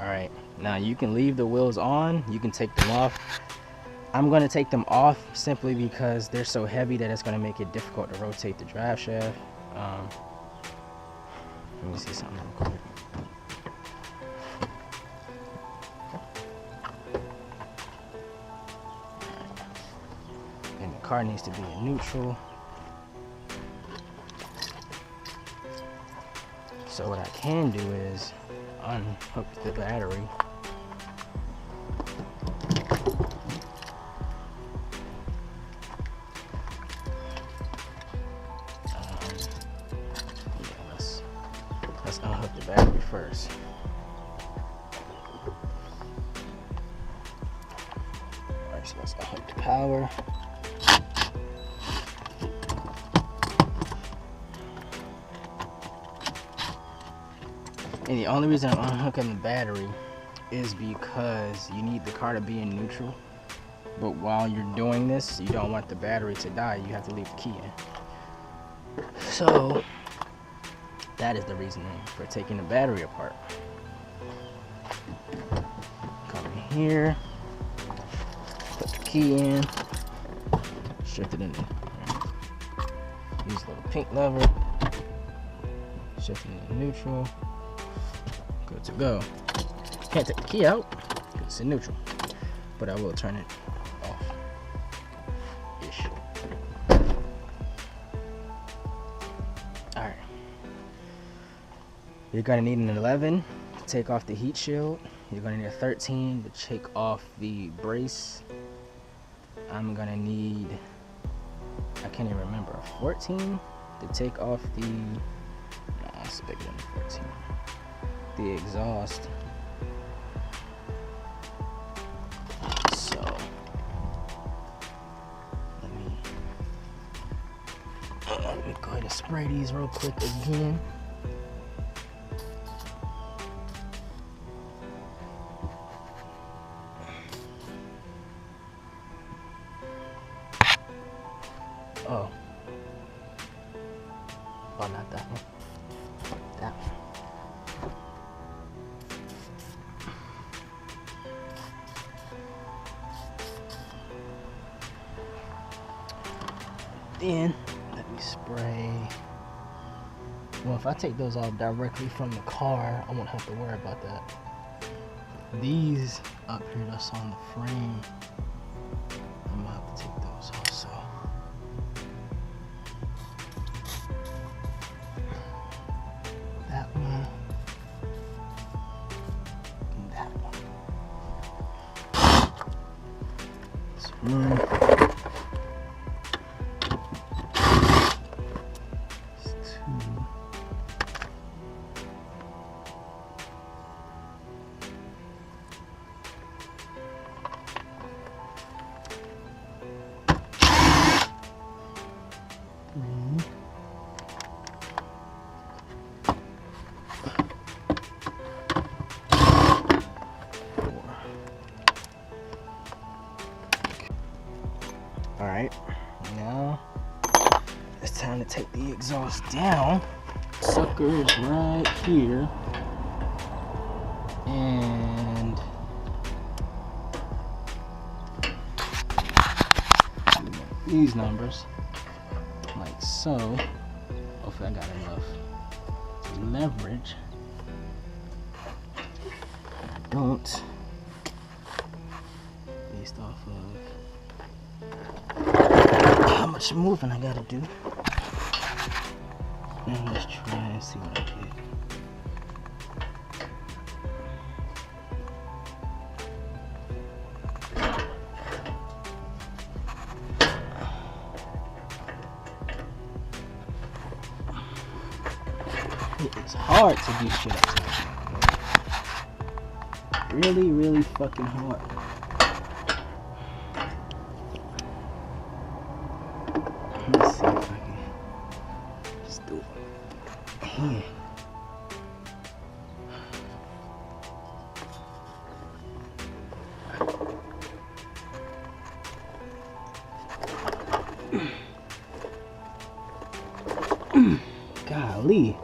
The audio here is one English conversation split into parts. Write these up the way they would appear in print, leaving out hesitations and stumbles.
Alright, now you can leave the wheels on, you can take them off. I'm going to take them off simply because they're so heavy that it's going to make it difficult to rotate the drive shaft. Let me see something real quick. And the car needs to be in neutral. So what I can do is unhook the battery. Let's unhook the battery first. Alright, so let's unhook the power. And the only reason I'm unhooking the battery is because you need the car to be in neutral. But while you're doing this, you don't want the battery to die. You have to leave the key in. So that is the reasoning for taking the battery apart. Come in here, put the key in, shift it in there. Use a little pink lever, shift it into neutral. Good to go. Can't take the key out because it's in neutral, but I will turn it off. Ish. Alright. You're gonna need an 11 to take off the heat shield. You're gonna need a 13 to take off the brace. I'm gonna need, I can't even remember, a 14 to take off the, nah, it's bigger than the 14. The exhaust. So let me go ahead and spray these real quick again. Oh, not that one. That one. Then let me spray. Well, if I take those off directly from the car, I won't have to worry about that. These up here that's on the frame, I'm gonna have to take those off. So that one and that one. This one. Alright, now it's time to take the exhaust down. Sucker is right here. And these numbers, like so. Hopefully I got enough leverage. I don't, based off of how much moving I gotta do. Now let's try and see what I get. It's hard to do shit upside down. Really, really fucking hard. Let's see if I can just do it. Golly.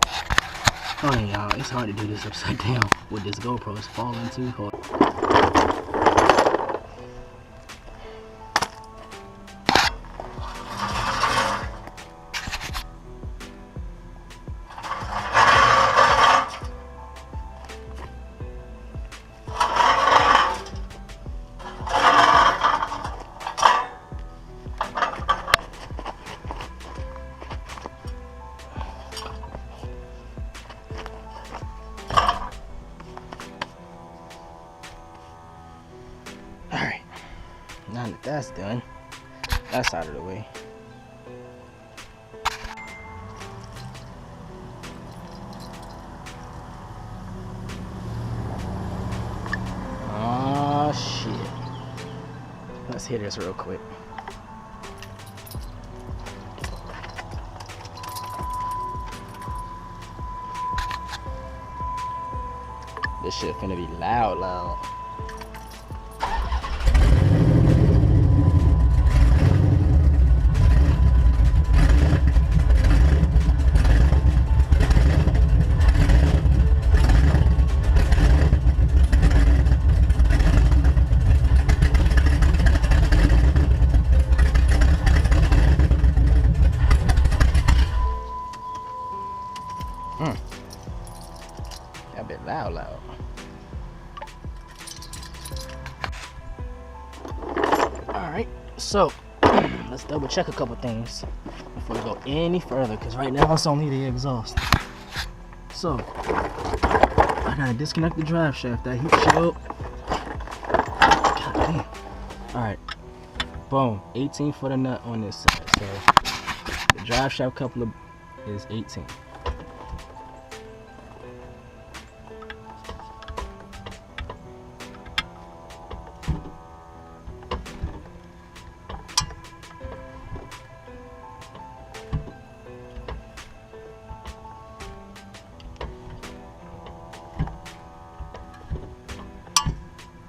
Oh yeah, y'all, it's hard to do this upside down with this GoPro. It's falling too hard. Now that that's done, that's out of the way. Oh shit. Let's hit this real quick. This shit finna be loud. A bit loud. Alright, so let's double check a couple things before we go any further, because right now it's only the exhaust. So I gotta disconnect the drive shaft. That heat shield. God damn. Alright, boom, 18 for the nut on this side. So the drive shaft coupler is 18.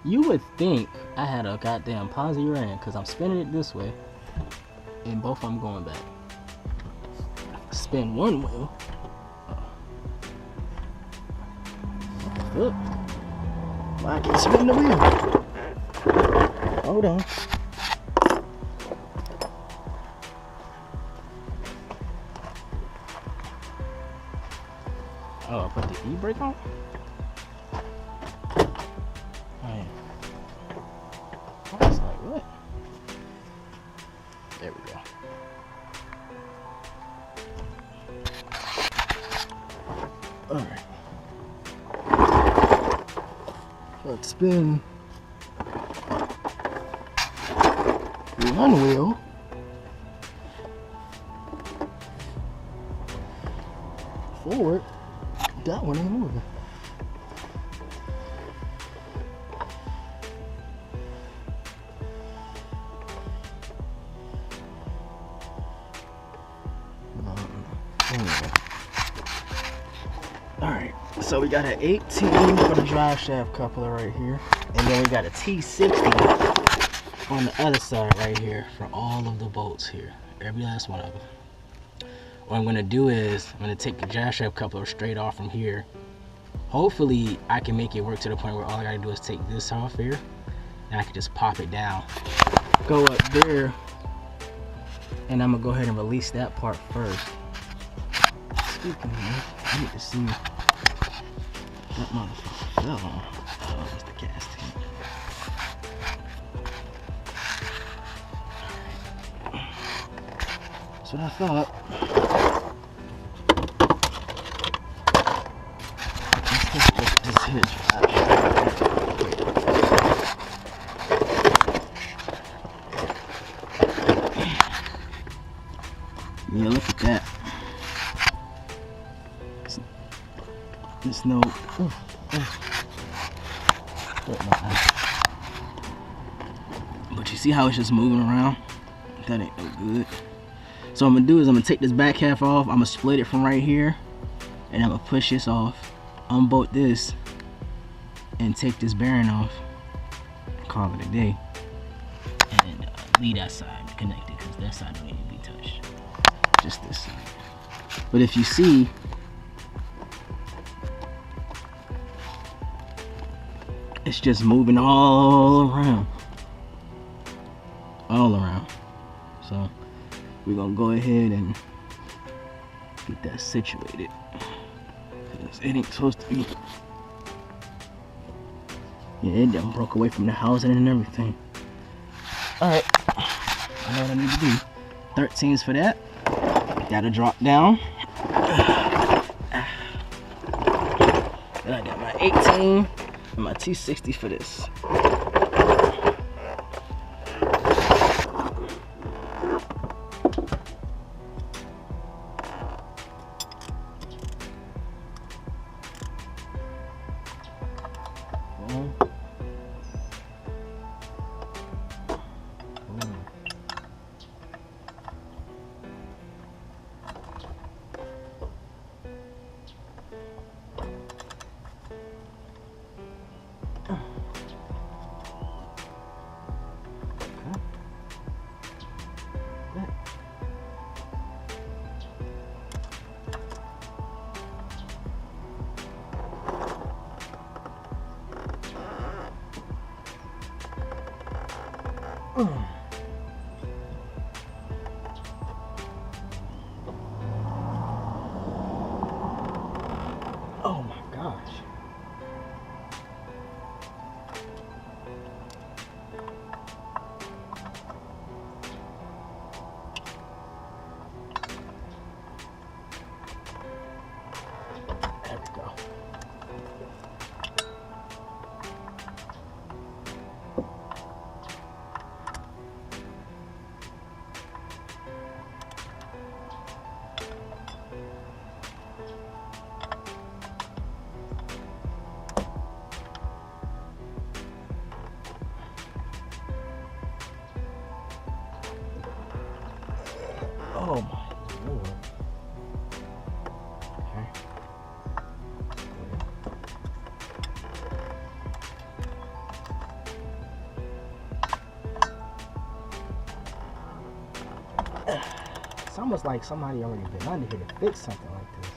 You would think I had a goddamn posi ran, because I'm spinning it this way and both of them going back. Spin one wheel. Look, I can spin the wheel. Hold on. Oh, I put the e-brake on? What? There we go. Alright. Let's spin one wheel. Forward. That one ain't moving. Alright, so we got an 18 for the drive shaft coupler right here, and then we got a T60 on the other side right here for all of the bolts here, every last one of them. What I'm gonna do is I'm gonna take the driveshaft coupler straight off from here. Hopefully I can make it work to the point where all I gotta do is take this off here and I can just pop it down, go up there, and I'm gonna go ahead and release that part first. Excuse me, man. I need to see that motherfucker fell on. Oh, that's the gas tank. That's what I thought. This hitch. Yeah, look at that. There's no. But you see how it's just moving around? That ain't no good. So what I'm gonna do is I'm gonna take this back half off. I'm gonna split it from right here, and I'm gonna push this off, unbolt this, and take this bearing off, and call it a day. And leave that side connected, because that side don't need to be touched. Just this side. But if you see, it's just moving all around. All around. So we're gonna go ahead and get that situated. It ain't supposed to be. Yeah, it done broke away from the housing and everything. Alright. I know what I need to do. 13s for that. Gotta drop down. Then I got my 18 and my T60 for this. Oh my gosh. There we go. Oh my Lord. Okay. It's almost like somebody already been under here to fix something like this.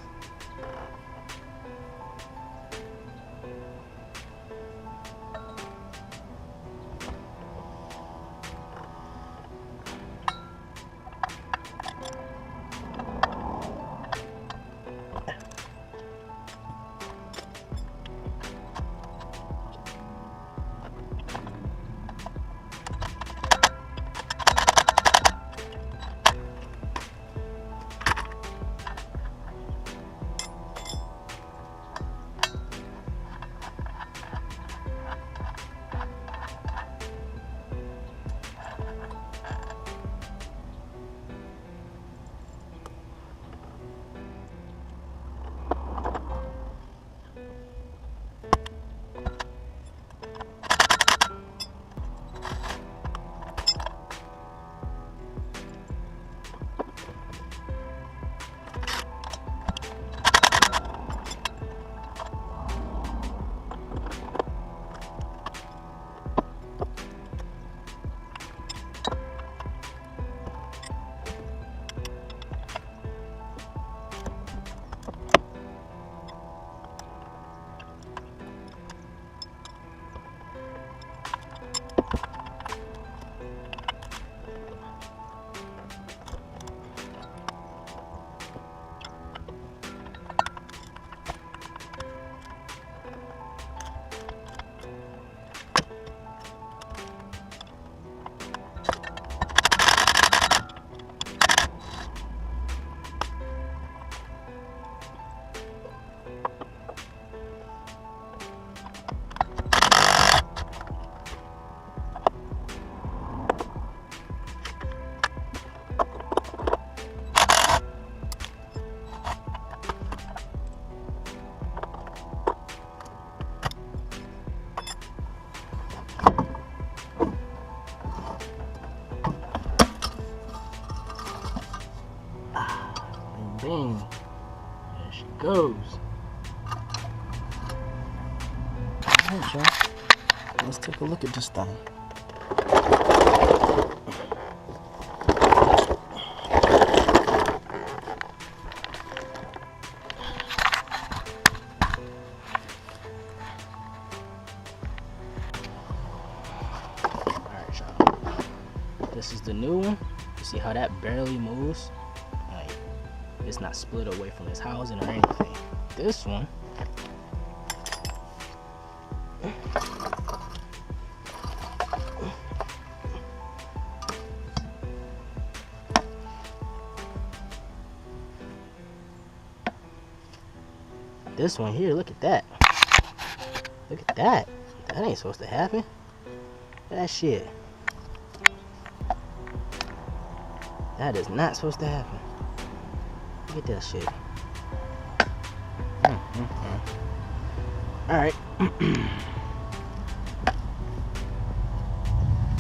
Alright, y'all. Let's take a look at this thing. Alright, y'all. This is the new one. You see how that barely moves? Like, it's not split away from this housing or anything. This one, here, look at that. Look at that. That ain't supposed to happen. That shit. That is not supposed to happen. Look at that shit. Alright.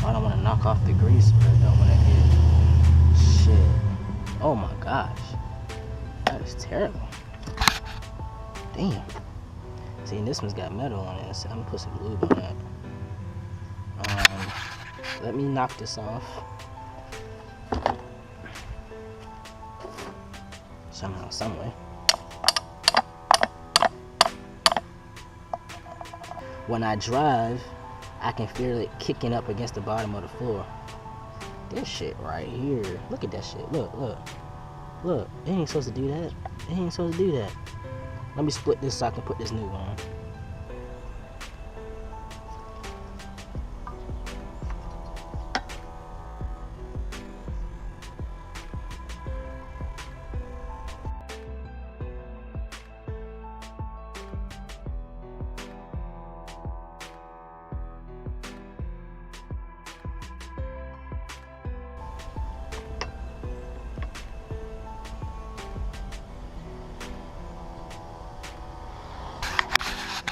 I don't want to knock off the grease, but I don't want to get shit. Oh my gosh. That is terrible. Damn. See, this one's got metal on it, so I'm gonna put some lube on that. Let me knock this off. Somehow, someway. When I drive, I can feel it kicking up against the bottom of the floor. This shit right here. Look at that shit. Look, look. Look, it ain't supposed to do that. It ain't supposed to do that. Let me split this so I can put this new one on.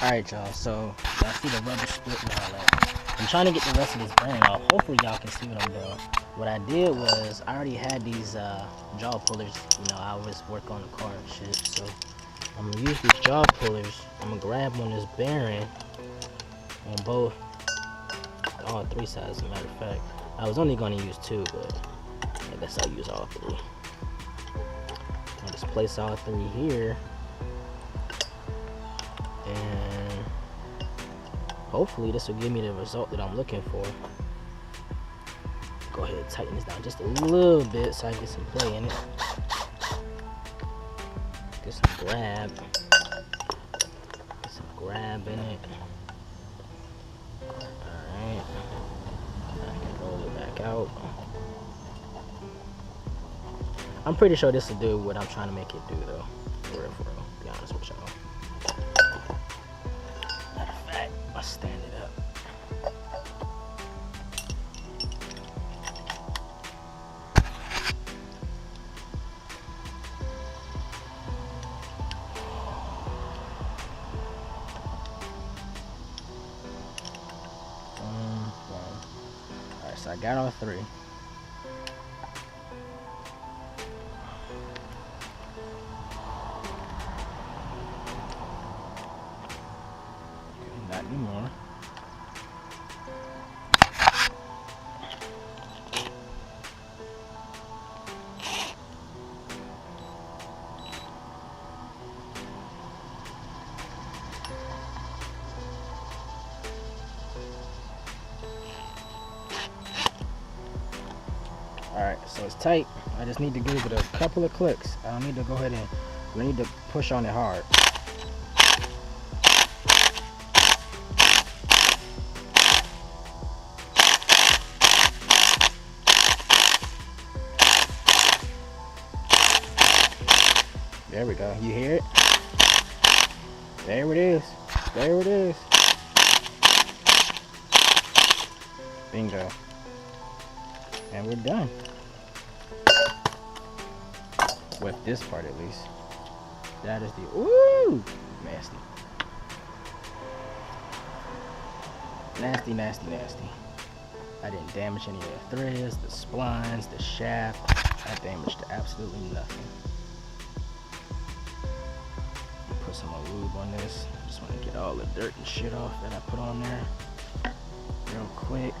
Alright, y'all, so y'all see the rubber split and all that. I'm trying to get the rest of this bearing off. Hopefully y'all can see what I'm doing. What I did was, I already had these jaw pullers. You know, I always work on the car and shit. So I'm gonna use these jaw pullers. I'm gonna grab on this bearing on both, all three sides, as a matter of fact. I was only gonna use two, but I guess I'll use all three. I'll just place all three here. And hopefully this will give me the result that I'm looking for. Go ahead and tighten this down just a little bit so I get some play in it. Get some grab. Get some grab in it. Alright. I can roll it back out. I'm pretty sure this will do what I'm trying to make it do though. For real, to be honest with y'all. Stand it up. Alright, so I got all three. Not anymore. Alright, so it's tight. I just need to give it a couple of clicks. I don't need to go ahead and I need to push on it hard. There we go. You hear it? There it is. There it is. Bingo. And we're done. With this part at least. That is the ooh nasty. Nasty, nasty, nasty. I didn't damage any of the threads, the splines, the shaft. I damaged absolutely nothing. Put some more lube on this. Just want to get all all the dirt and shit off that I put on there real quick.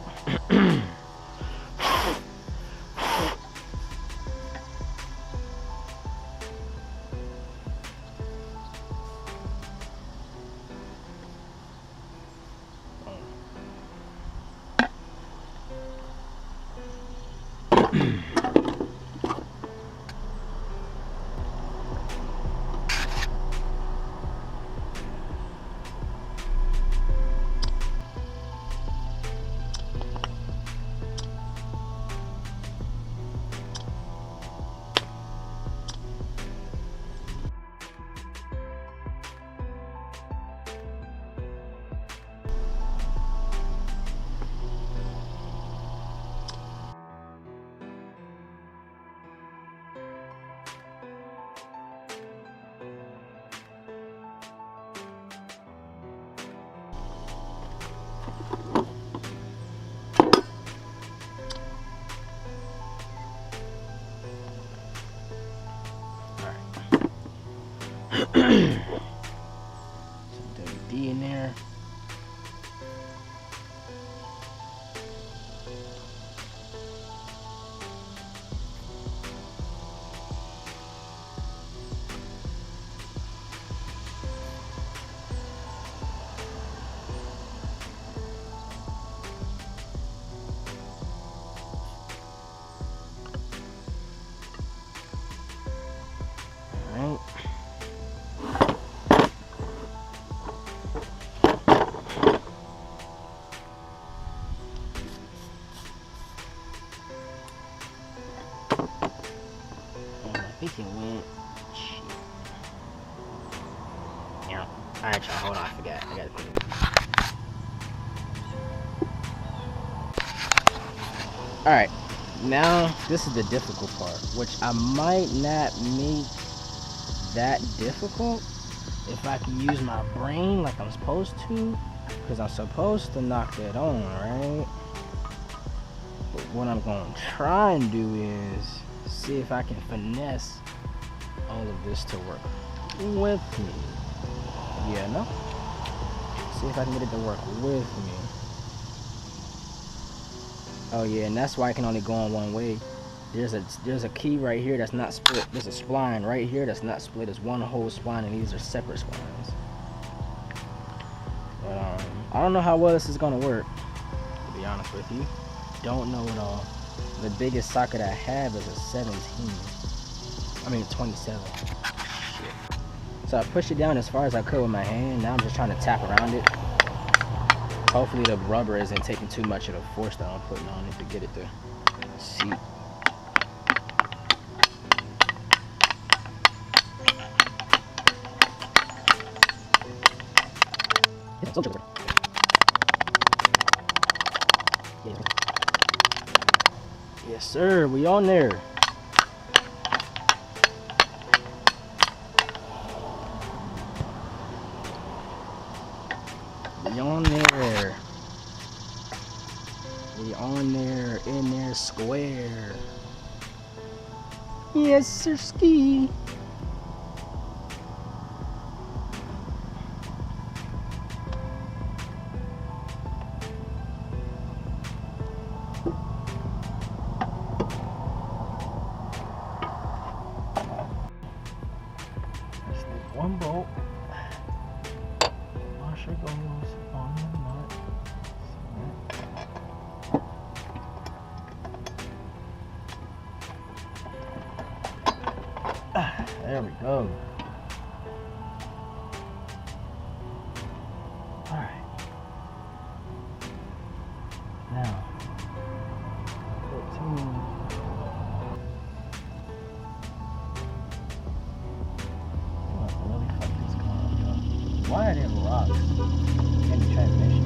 Some WD in there. I think it went. Shit. Yeah. Alright, y'all. Hold on. I forgot. I gotta put it. Alright. Now, this is the difficult part, which I might not make that difficult if I can use my brain like I'm supposed to, because I'm supposed to knock that on, right? But what I'm going to try and do is see if I can finesse all of this to work with me. Yeah, no? See if I can get it to work with me. Oh yeah, and that's why I can only go on one way. There's a key right here that's not split. There's a spline right here that's not split. It's one whole spline, and these are separate splines. But I don't know how well this is gonna work, to be honest with you. Don't know at all. The biggest socket I have is a 17. I mean 27. Shit. So I pushed it down as far as I could with my hand. Now I'm just trying to tap around it. Hopefully the rubber isn't taking too much of the force that I'm putting on it to get it to seat. Yes sir, we on there. We on there. We on there, in there square. Yes sir, ski. One bolt. Washer goes on the nut. There we go. Alright. Now, 14. Why are there rocks in the transmission?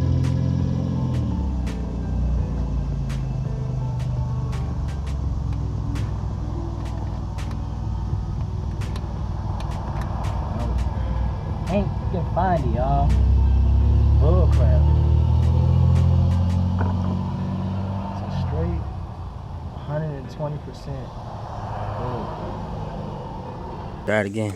Nope. Ain't fucking find it, y'all. Bull crap. So straight 120%. Try it again.